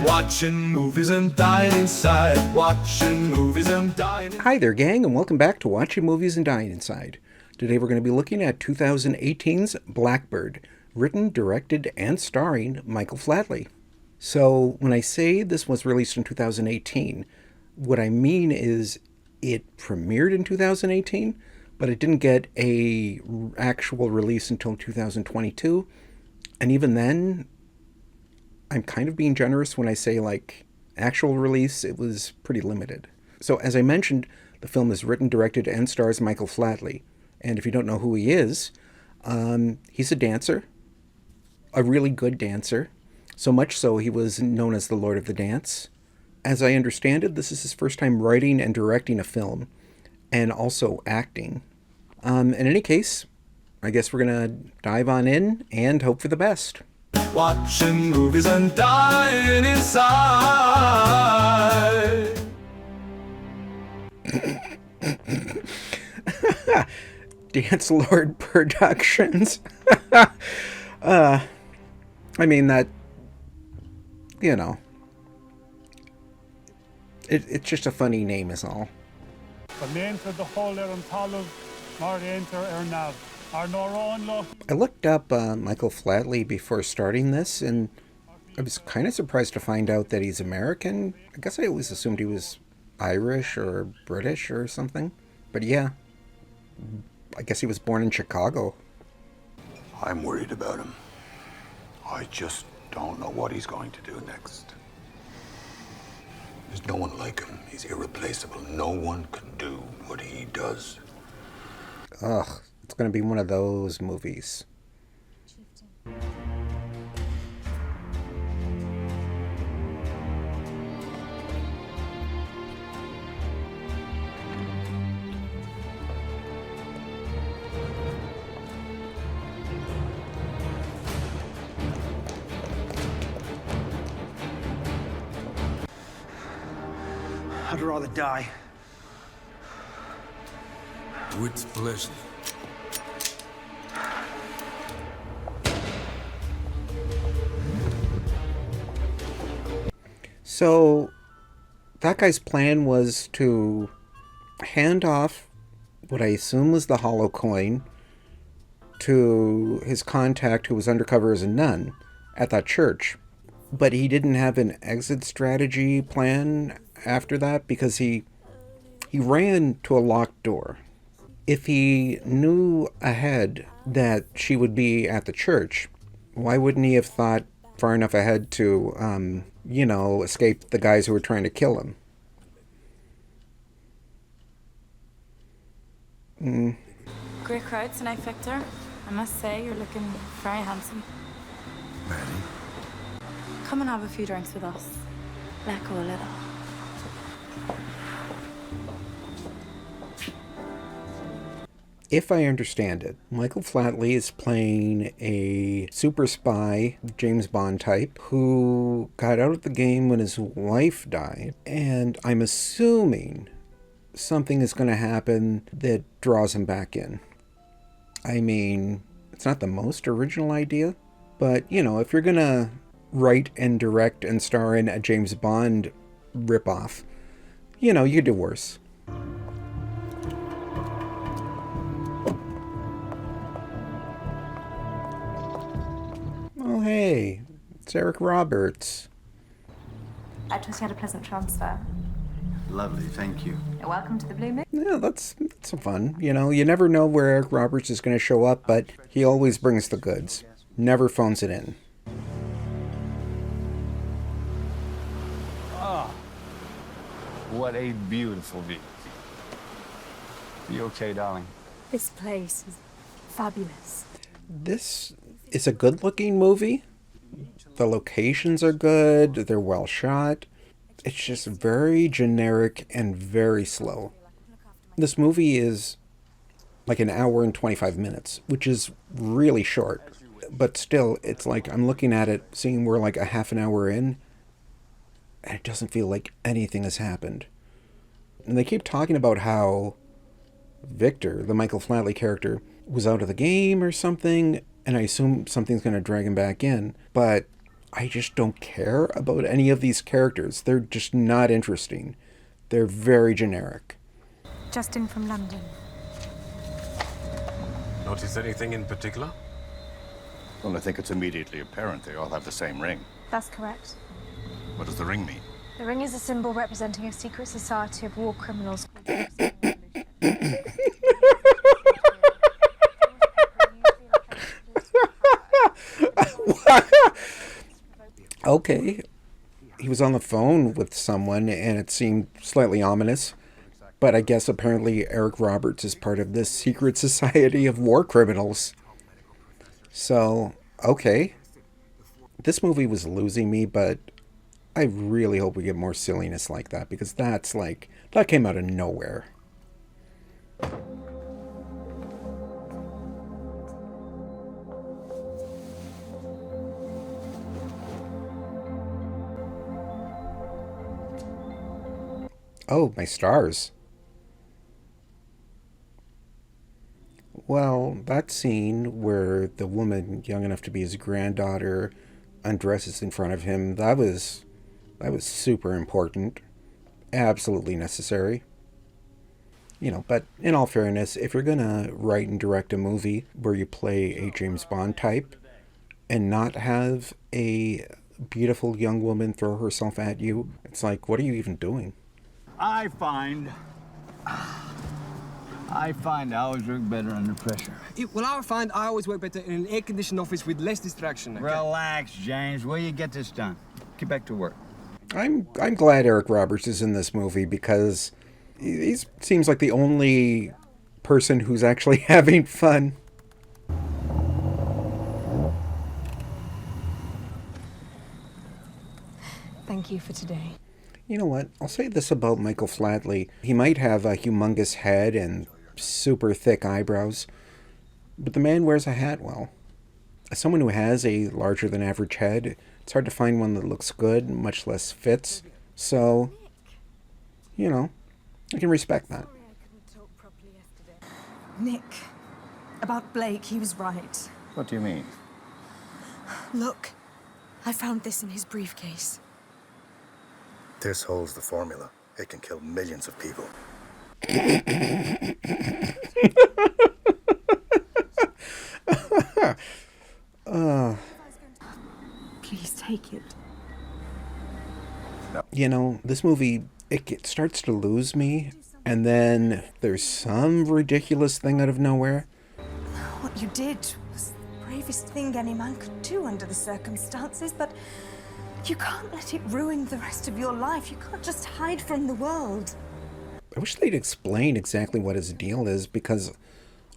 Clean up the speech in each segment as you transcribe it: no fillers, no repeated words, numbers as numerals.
Watching movies and dying inside. Watching movies and dying. Hi there, gang, and welcome back to Watching Movies and Dyin Inside. Today we're going to be looking at 2018's Blackbird, written, directed, and starring Michael Flatley. So when I say this was released in 2018, what I mean is it premiered in 2018, but it didn't get a actual release until 2022. And even then, I'm kind of being generous when I say, actual release, it was pretty limited. So as I mentioned, the film is written, directed, and stars Michael Flatley. And if you don't know who he is, he's a dancer, a really good dancer. So much so, he was known as the Lord of the Dance. As I understand it, this is his first time writing and directing a film, and also acting. In any case, I guess we're going to dive on in and hope for the best. Watching movies and dying inside. Dance Lord Productions. I mean, that, you know, it's just a funny name is all. I looked up Michael Flatley before starting this, and I was kind of surprised to find out that he's American. I guess I always assumed he was Irish or British or something. But yeah, I guess he was born in Chicago. I'm worried about him. I just don't know what he's going to do next. There's no one like him. He's irreplaceable. No one can do what he does. Ugh, it's going to be one of those movies. I'd rather die. With pleasure. So, that guy's plan was to hand off what I assume was the hollow coin to his contact who was undercover as a nun at that church. But he didn't have an exit strategy plan after that because he ran to a locked door. If he knew ahead that she would be at the church, why wouldn't he have thought far enough ahead to, escape the guys who were trying to kill him? Great crowd tonight, Victor. I must say, you're looking very handsome. Ready? Come and have a few drinks with us. Let go a little. If I understand it, Michael Flatley is playing a super spy, James Bond type, who got out of the game when his wife died. And I'm assuming something is going to happen that draws him back in. I mean, it's not the most original idea, but, if you're going to write and direct and star in a James Bond ripoff, you could do worse. Oh, hey, it's Eric Roberts. I trust you had a pleasant transfer. Lovely, thank you. You're welcome to the Blue Moon. Yeah, that's some fun. You never know where Eric Roberts is going to show up, but he always brings the goods. Never phones it in. Ah, what a beautiful view. You okay, darling? This place is fabulous. This is a good-looking movie. The locations are good. They're well shot. It's just very generic and very slow. This movie is like an hour and 25 minutes, which is really short. But still, it's like I'm looking at it, seeing we're like a half an hour in, and it doesn't feel like anything has happened. And they keep talking about how Victor, the Michael Flatley character, was out of the game or something, and I assume something's going to drag him back in. But I just don't care about any of these characters. They're just not interesting. They're very generic. Just in from London. Notice anything in particular? Well, I think it's immediately apparent they all have the same ring. That's correct. What does the ring mean? The ring is a symbol representing a secret society of war criminals. Okay. He was on the phone with someone and it seemed slightly ominous. But I guess apparently Eric Roberts is part of this secret society of war criminals. So, okay. This movie was losing me, but I really hope we get more silliness like that, because that came out of nowhere. Oh, my stars. Well, that scene where the woman, young enough to be his granddaughter, undresses in front of him, that was super important. Absolutely necessary. You know, but in all fairness, if you're gonna write and direct a movie where you play a James Bond type and not have a beautiful young woman throw herself at you, it's like, what are you even doing? I find I always work better under pressure. I find I always work better in an air-conditioned office with less distraction. Okay? Relax, James. Will you get this done? Get back to work. I'm glad Eric Roberts is in this movie, because he seems like the only person who's actually having fun. Thank you for today. You know what? I'll say this about Michael Flatley. He might have a humongous head and super thick eyebrows, but the man wears a hat well. As someone who has a larger than average head, it's hard to find one that looks good, much less fits. So, you know, I can respect that. Nick, about Blake, he was right. What do you mean? Look, I found this in his briefcase. This holds the formula. It can kill millions of people. Please take it. You know, this movie, it starts to lose me, and then there's some ridiculous thing out of nowhere. What you did was the bravest thing any man could do under the circumstances, but you can't let it ruin the rest of your life. You can't just hide from the world. I wish they'd explain exactly what his deal is, because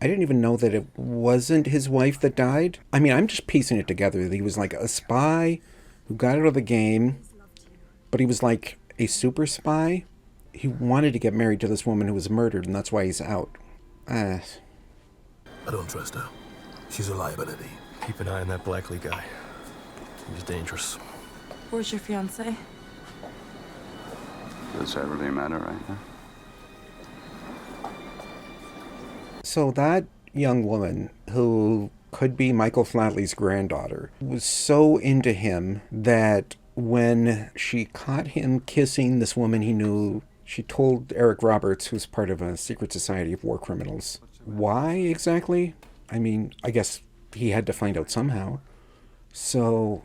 I didn't even know that it wasn't his wife that died. I mean, I'm just piecing it together. He was like a spy who got out of the game, but he was like a super spy. He wanted to get married to this woman who was murdered, and that's why he's out. I don't trust her. She's a liability. Keep an eye on that Blackley guy. He's dangerous. Where's your fiance? Does that really matter right now? So that young woman, who could be Michael Flatley's granddaughter, was so into him that when she caught him kissing this woman he knew, she told Eric Roberts, who's part of a secret society of war criminals. Why exactly? I mean, I guess he had to find out somehow. So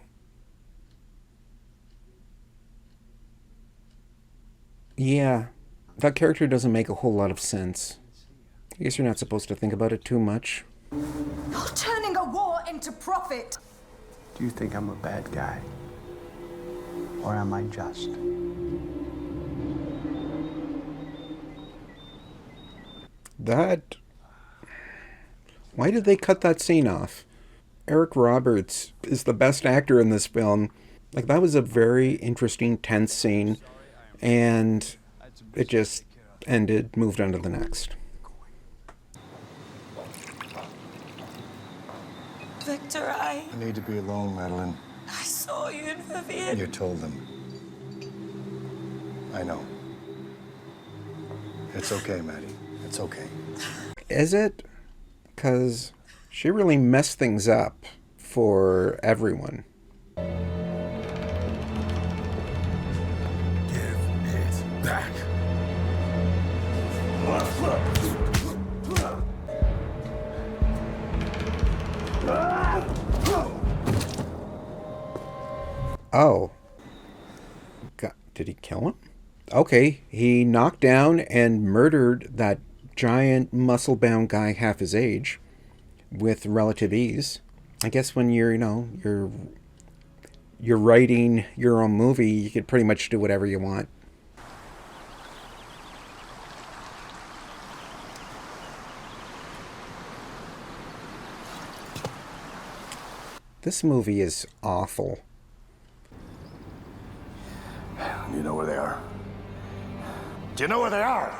yeah, that character doesn't make a whole lot of sense. I guess you're not supposed to think about it too much. You're turning a war into profit. Do you think I'm a bad guy? Or am I just? Why did they cut that scene off? Eric Roberts is the best actor in this film. Like, that was a very interesting, tense scene, and it just ended, moved on to the next. Victor, I need to be alone, Madeline. saw you and Vivian. You told them. I know. It's okay, Maddie. It's okay. Is it? Because she really messed things up for everyone. Oh. God, did he kill him? Okay, he knocked down and murdered that giant muscle-bound guy half his age with relative ease. I guess when you're writing your own movie, you could pretty much do whatever you want. This movie is awful. You know where they are? Do you know where they are?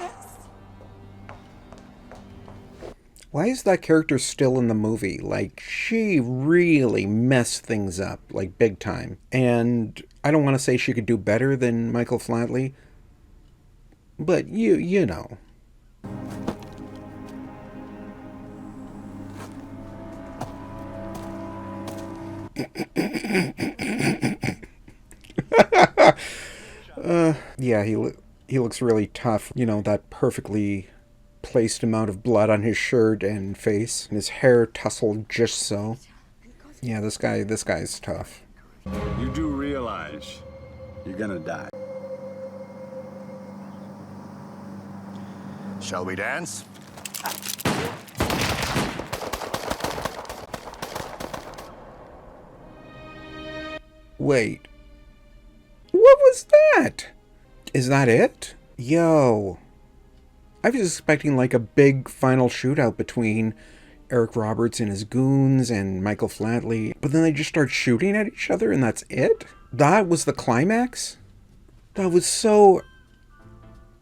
Why is that character still in the movie? Like, she really messed things up, like, big time. And I don't want to say she could do better than Michael Flatley, but you know. Yeah, he looks really tough. You know, that perfectly placed amount of blood on his shirt and face, and his hair tousled just so. Yeah, this guy's tough. You do realize you're gonna die. Shall we dance? Wait. What was that? Is that it? Yo. I was expecting like a big final shootout between Eric Roberts and his goons and Michael Flatley, but then they just start shooting at each other and that's it? That was the climax? That was so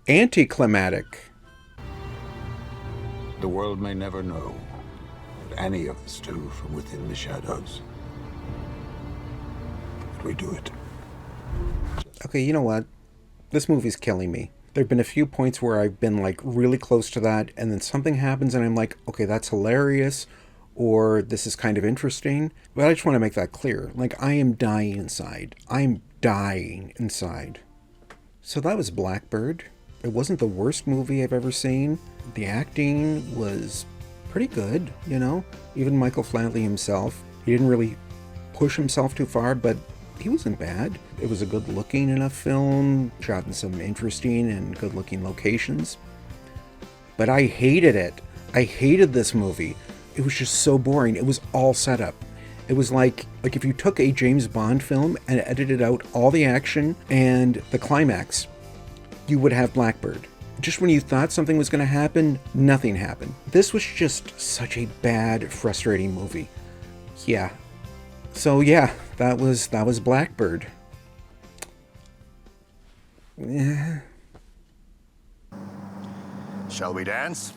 anticlimactic. The world may never know what any of us do from within the shadows. But we do it. Okay, you know what? This movie's killing me. There have been a few points where I've been like really close to that, and then something happens and I'm like, okay, that's hilarious, or this is kind of interesting. But I just want to make that clear. Like, I am dying inside. I'm dying inside. So that was Blackbird. It wasn't the worst movie I've ever seen. The acting was pretty good, you know? Even Michael Flatley himself. He didn't really push himself too far, but he wasn't bad. It was a good-looking enough film, shot in some interesting and good-looking locations. But I hated it. I hated this movie. It was just so boring. It was all set up. It was like if you took a James Bond film and edited out all the action and the climax, you would have Blackbird. Just when you thought something was going to happen, nothing happened. This was just such a bad, frustrating movie. Yeah. So yeah, that was Blackbird. Yeah. Shall we dance?